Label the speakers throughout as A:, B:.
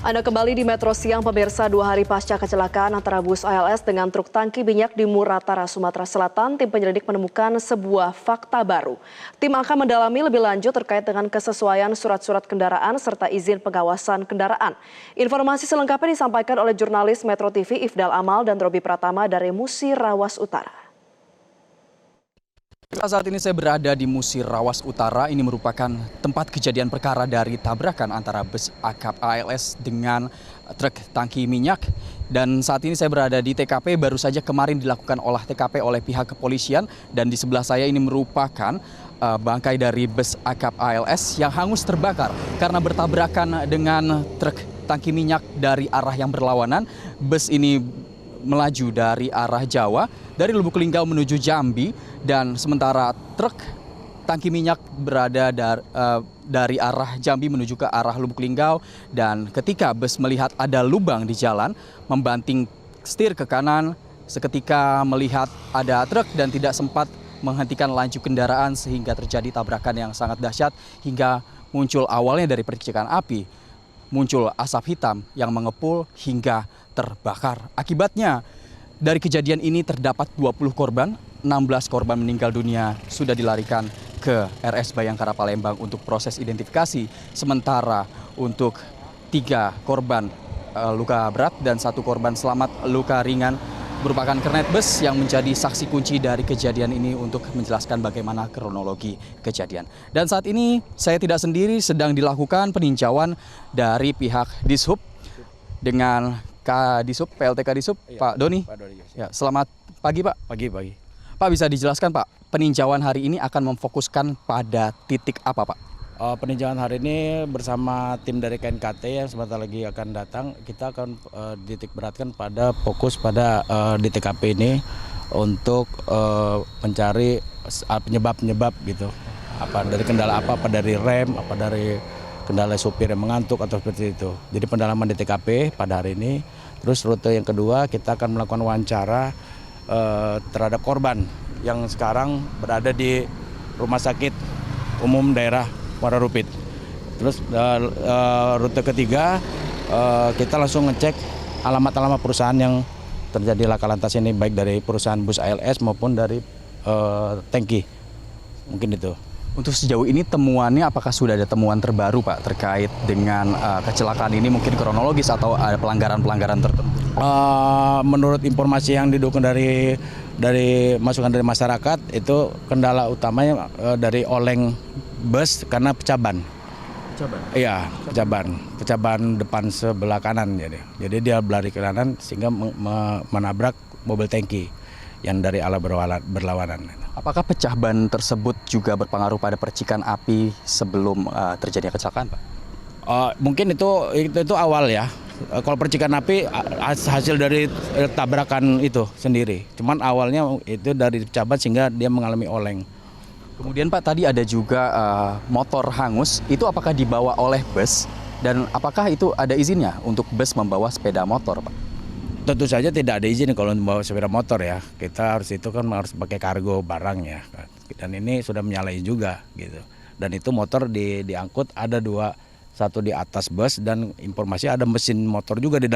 A: Anda kembali di Metro Siang, pemirsa. 2 hari pasca kecelakaan antara bus ALS dengan truk tangki minyak di Muratara, Sumatera Selatan, tim penyelidik menemukan sebuah fakta baru. Tim akan mendalami lebih lanjut terkait dengan kesesuaian surat-surat kendaraan serta izin pengawasan kendaraan. Informasi selengkapnya disampaikan oleh jurnalis Metro TV Ifdal Amal dan Robi Pratama dari Musirawas Utara.
B: Saat ini saya berada di Musirawas Utara. Ini merupakan tempat kejadian perkara dari tabrakan antara bus akap ALS dengan truk tangki minyak. Dan saat ini saya berada di TKP, baru saja kemarin dilakukan olah TKP oleh pihak kepolisian. Dan di sebelah saya ini merupakan bangkai dari bus akap ALS yang hangus terbakar karena bertabrakan dengan truk tangki minyak dari arah yang berlawanan. Bus ini melaju dari arah Jawa, dari Lubuk Linggau menuju Jambi, dan sementara truk tangki minyak berada dari arah Jambi menuju ke arah Lubuk Linggau. Dan ketika bus melihat ada lubang di jalan, membanting setir ke kanan, seketika melihat ada truk dan tidak sempat menghentikan laju kendaraan sehingga terjadi tabrakan yang sangat dahsyat hingga muncul awalnya dari percikan api, muncul asap hitam yang mengepul hingga terbakar. Akibatnya dari kejadian ini terdapat 20 korban, 16 korban meninggal dunia sudah dilarikan ke RS Bayangkara Palembang untuk proses identifikasi. Sementara untuk 3 korban luka berat dan 1 korban selamat luka ringan merupakan kernet bus yang menjadi saksi kunci dari kejadian ini untuk menjelaskan bagaimana kronologi kejadian. Dan saat ini saya tidak sendiri, sedang dilakukan peninjauan dari pihak Dishub dengan Kadishub, PLT Kadishub, iya, Pak Doni. Pak Doni. Ya, selamat pagi Pak.
C: Pagi.
B: Pak, bisa dijelaskan Pak, peninjauan hari ini akan memfokuskan pada titik apa Pak?
C: Peninjauan hari ini bersama tim dari KNKT yang sebentar lagi akan datang, kita akan titik beratkan pada fokus pada di TKP ini untuk mencari penyebab gitu. Apa dari kendala apa dari rem, apa dari kendala supir yang mengantuk atau seperti itu. Jadi pendalaman di TKP pada hari ini. Terus rute yang kedua kita akan melakukan wawancara terhadap korban yang sekarang berada di Rumah Sakit Umum Daerah Muara Rupit. Terus rute ketiga kita langsung ngecek alamat-alamat perusahaan yang terjadi laka lantas ini, baik dari perusahaan bus ALS maupun dari tangki. Mungkin itu.
B: Untuk sejauh ini temuannya, apakah sudah ada temuan terbaru Pak terkait dengan kecelakaan ini, mungkin kronologis atau ada pelanggaran-pelanggaran tertentu?
C: Menurut informasi yang didukung dari masukan dari masyarakat, itu kendala utamanya dari oleng bus karena pecah ban. Iya, pecah ban depan sebelah kanan. Jadi dia berlari ke kanan sehingga menabrak mobil tangki yang dari arah berlawanan.
B: Apakah pecah ban tersebut juga berpengaruh pada percikan api sebelum terjadinya kecelakaan, Pak?
C: Mungkin itu awal ya. Kalau percikan api hasil dari tabrakan itu sendiri. Cuman awalnya itu dari pecah ban sehingga dia mengalami oleng.
B: Kemudian Pak, tadi ada juga motor hangus. Itu apakah dibawa oleh bus? Dan apakah itu ada izinnya untuk bus membawa sepeda motor, Pak?
C: Tentu saja tidak ada izin kalau membawa sepeda motor ya. Kita harus pakai kargo barang ya. Dan ini sudah menyalahi juga gitu. Dan itu motor diangkut ada 2, satu di atas bus dan informasi ada mesin motor juga di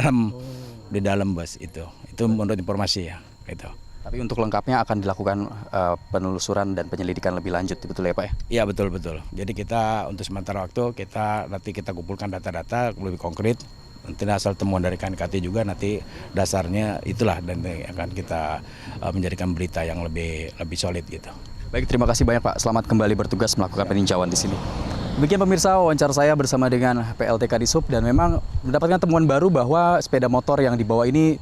C: dalam bus itu. Itu menurut informasi ya. Gitu.
B: Tapi untuk lengkapnya akan dilakukan penelusuran dan penyelidikan lebih lanjut, betul ya Pak ya?
C: Iya betul. Jadi kita untuk sementara waktu nanti kita kumpulkan data-data lebih konkret. Nanti asal temuan dari KNKT juga nanti dasarnya itulah dan akan kita menjadikan berita yang lebih solid gitu.
B: Baik, terima kasih banyak Pak. Selamat kembali bertugas melakukan peninjauan di sini. Demikian pemirsa wawancara saya bersama dengan PLT Kadishub, dan memang mendapatkan temuan baru bahwa sepeda motor yang dibawa ini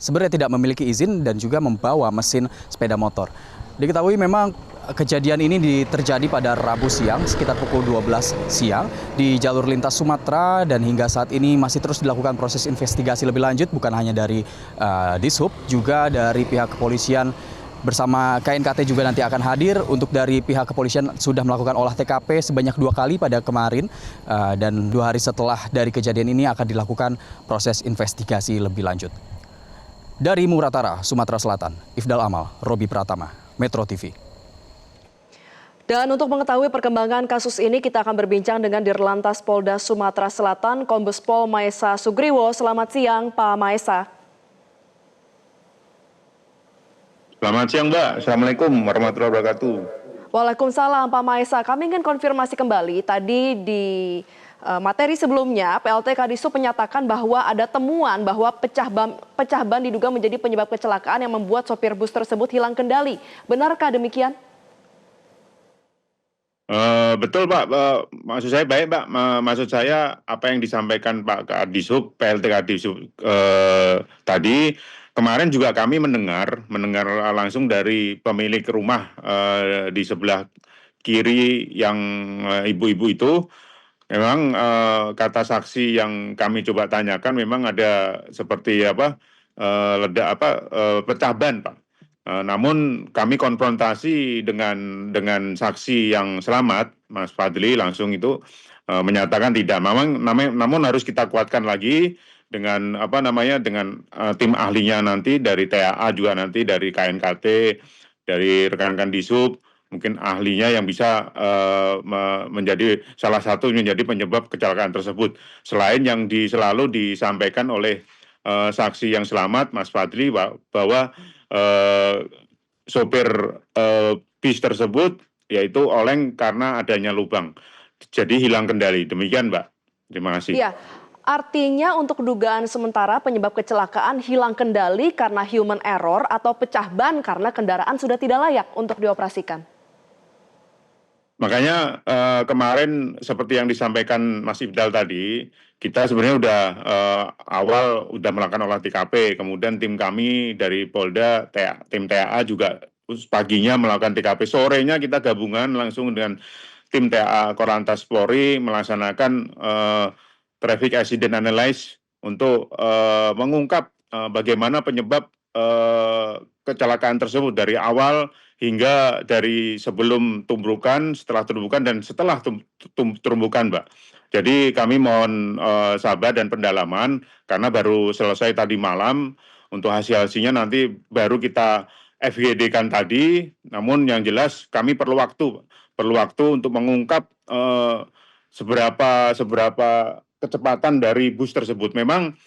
B: sebenarnya tidak memiliki izin dan juga membawa mesin sepeda motor. Diketahui memang kejadian ini terjadi pada Rabu siang sekitar pukul 12 siang di jalur lintas Sumatera, dan hingga saat ini masih terus dilakukan proses investigasi lebih lanjut, bukan hanya dari Dishub, juga dari pihak kepolisian bersama KNKT juga nanti akan hadir. Untuk dari pihak kepolisian sudah melakukan olah TKP sebanyak 2 kali pada kemarin, dan 2 hari setelah dari kejadian ini akan dilakukan proses investigasi lebih lanjut. Dari Muratara, Sumatera Selatan, Ifdal Amal, Robi Pratama, Metro TV.
A: Dan untuk mengetahui perkembangan kasus ini, kita akan berbincang dengan Dirlantas Polda Sumatera Selatan, Kombes Pol Maesa Sugriwo. Selamat siang, Pak Maesa.
D: Selamat siang, Mbak. Assalamualaikum warahmatullahi wabarakatuh.
A: Waalaikumsalam, Pak Maesa. Kami ingin konfirmasi kembali. Tadi di materi sebelumnya, PLT Kadisub menyatakan bahwa ada temuan bahwa pecah ban diduga menjadi penyebab kecelakaan yang membuat sopir bus tersebut hilang kendali. Benarkah demikian?
D: Betul, Pak. Maksud saya baik, Pak. Maksud saya apa yang disampaikan Pak Kadisub, PLT Kadisub tadi, kemarin juga kami mendengar langsung dari pemilik rumah di sebelah kiri yang ibu-ibu itu. Memang kata saksi yang kami coba tanyakan memang ada seperti pecah ban, Pak. Namun kami konfrontasi dengan saksi yang selamat, Mas Fadli, langsung itu menyatakan tidak. Namun harus kita kuatkan lagi dengan dengan tim ahlinya nanti dari TAA, juga nanti dari KNKT, dari rekan-rekan Disub, mungkin ahlinya yang bisa menjadi salah satu menjadi penyebab kecelakaan tersebut. Selain yang selalu disampaikan oleh saksi yang selamat, Mas Fadli, bahwa sopir bis tersebut yaitu oleng karena adanya lubang. Jadi hilang kendali. Demikian, Mbak. Terima kasih.
A: Iya, artinya untuk dugaan sementara penyebab kecelakaan hilang kendali karena human error atau pecah ban karena kendaraan sudah tidak layak untuk dioperasikan.
D: Makanya kemarin seperti yang disampaikan Mas Ifdal tadi, kita sebenarnya awal udah melakukan olah TKP, kemudian tim kami dari Polda, tim TAA juga paginya melakukan TKP, sorenya kita gabungan langsung dengan tim TAA Korlantas Polri melaksanakan traffic accident analysis untuk mengungkap bagaimana penyebab kecelakaan tersebut dari awal hingga dari sebelum tumbukan, setelah tumbukan, dan setelah tumbukan, Mbak. Jadi kami mohon sabar dan pendalaman karena baru selesai tadi malam. Untuk hasil-hasilnya nanti baru kita FGD-kan tadi. Namun yang jelas kami perlu waktu untuk mengungkap seberapa kecepatan dari bus tersebut. Memang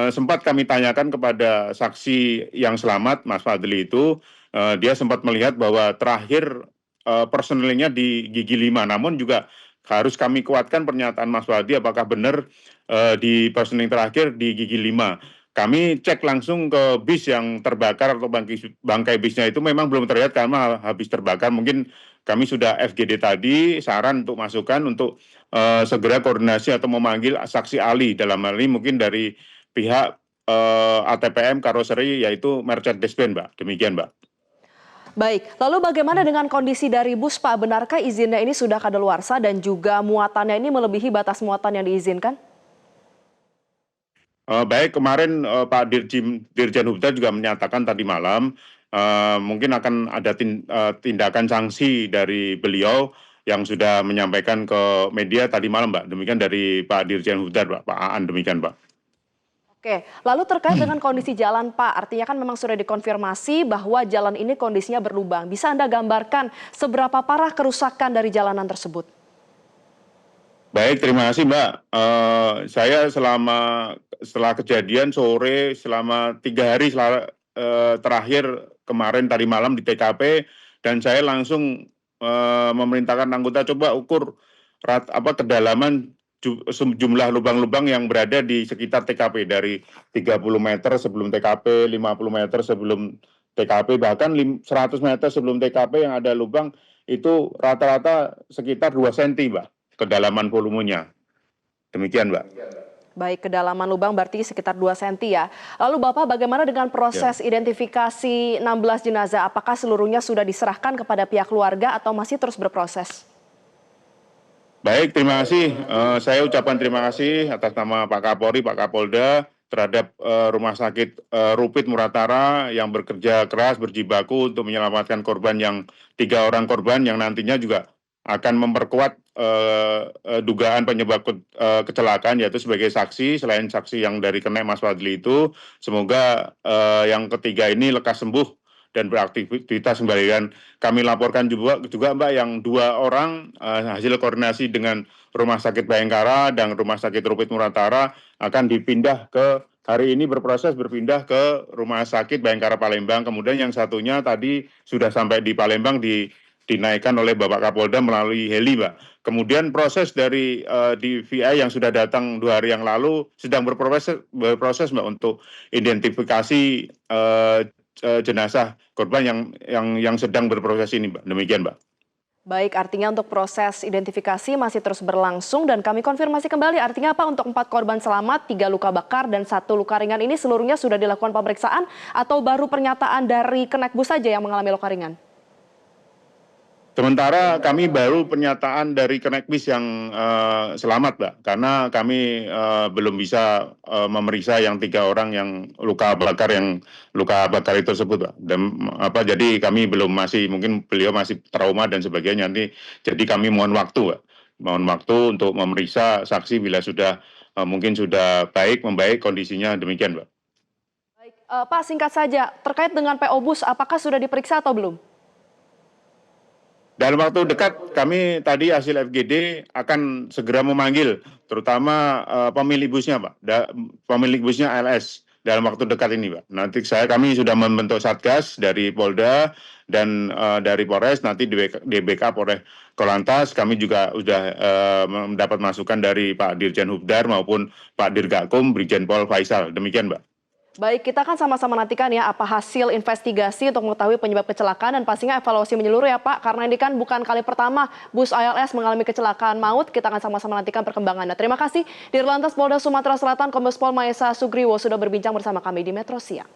D: sempat kami tanyakan kepada saksi yang selamat, Mas Fadli itu. Dia sempat melihat bahwa terakhir personelnya di Gigi 5, namun juga harus kami kuatkan pernyataan Mas Fadli apakah benar di personel terakhir di Gigi 5. Kami cek langsung ke bis yang terbakar atau bangkai bisnya itu memang belum terlihat karena habis terbakar. Mungkin kami sudah FGD tadi, saran untuk masukan untuk segera koordinasi atau memanggil saksi ahli, dalam hal ini mungkin dari pihak ATPM karoseri yaitu Mercedes-Benz, Mbak. Demikian, Mbak.
A: Baik, lalu bagaimana dengan kondisi dari bus, Pak? Benarkah izinnya ini sudah kadaluarsa dan juga muatannya ini melebihi batas muatan yang diizinkan?
D: Baik, kemarin Pak Dirjen Hubda juga menyatakan tadi malam mungkin akan ada tindakan sanksi dari beliau yang sudah menyampaikan ke media tadi malam, Mbak. Demikian dari Pak Dirjen Hubda, Pak Aan, demikian, Mbak.
A: Oke, lalu terkait dengan kondisi jalan, Pak, artinya kan memang sudah dikonfirmasi bahwa jalan ini kondisinya berlubang. Bisa Anda gambarkan seberapa parah kerusakan dari jalanan tersebut?
D: Baik, terima kasih, Mbak. Saya setelah kejadian sore, selama 3 hari terakhir kemarin tadi malam di TKP, dan saya langsung memerintahkan anggota coba ukur kedalaman jumlah lubang-lubang yang berada di sekitar TKP dari 30 meter sebelum TKP, 50 meter sebelum TKP, bahkan 100 meter sebelum TKP yang ada lubang itu rata-rata sekitar 2 cm, Mbak, kedalaman volumenya. Demikian, Mbak.
A: Baik, kedalaman lubang berarti sekitar 2 cm ya. Lalu Bapak, bagaimana dengan proses identifikasi 16 jenazah? Apakah seluruhnya sudah diserahkan kepada pihak keluarga atau masih terus berproses?
D: Baik, terima kasih. Saya ucapkan terima kasih atas nama Pak Kapolri, Pak Kapolda terhadap Rumah Sakit Rupit Muratara yang bekerja keras, berjibaku untuk menyelamatkan korban 3 orang korban yang nantinya juga akan memperkuat dugaan penyebab kecelakaan, yaitu sebagai saksi, selain saksi yang dari Kenek Mas Fadli itu. Semoga yang ketiga ini lekas sembuh dan beraktivitas kembali. Dan kami laporkan juga Mbak yang 2 orang hasil koordinasi dengan Rumah Sakit Bayangkara dan Rumah Sakit Rupit Muratara akan dipindah hari ini berpindah ke Rumah Sakit Bayangkara Palembang. Kemudian yang satunya tadi sudah sampai di Palembang dinaikkan oleh Bapak Kapolda melalui heli, Mbak. Kemudian proses dari DVI yang sudah datang 2 hari yang lalu sedang berproses Mbak untuk identifikasi jenazah korban yang sedang berproses ini, Mbak. Demikian, Mbak.
A: Baik, artinya untuk proses identifikasi masih terus berlangsung dan kami konfirmasi kembali artinya apa untuk 4 korban selamat, 3 luka bakar dan 1 luka ringan ini seluruhnya sudah dilakukan pemeriksaan atau baru pernyataan dari Kenekbus saja yang mengalami luka ringan?
D: Sementara kami baru pernyataan dari Kenekbis yang selamat, Mbak, karena kami belum bisa memeriksa yang 3 orang yang luka bakar itu tersebut, Mbak. Dan jadi kami mungkin beliau masih trauma dan sebagainya. Jadi kami mohon waktu, Mbak. Mohon waktu untuk memeriksa saksi bila sudah mungkin sudah membaik kondisinya, demikian, Mbak.
A: Baik, Pak, singkat saja terkait dengan PO Bus apakah sudah diperiksa atau belum?
D: Dalam waktu dekat kami tadi hasil FGD akan segera memanggil terutama pemilik busnya, Pak. Pemilik busnya ALS dalam waktu dekat ini, Pak. Nanti kami sudah membentuk Satgas dari Polda dan dari Polres, nanti di backup oleh Korlantas. Kami juga sudah mendapat masukan dari Pak Dirjen Hubdar maupun Pak Dirgakum Brigjen Pol Faisal. Demikian, Mbak.
A: Baik, kita akan sama-sama nantikan ya apa hasil investigasi untuk mengetahui penyebab kecelakaan dan pastinya evaluasi menyeluruh ya Pak. Karena ini kan bukan kali pertama bus ALS mengalami kecelakaan maut. Kita akan sama-sama nantikan perkembangannya. Terima kasih Dirlantas Polda Sumatera Selatan Kombes Pol Maesa Sugriwo sudah berbincang bersama kami di Metro Siang.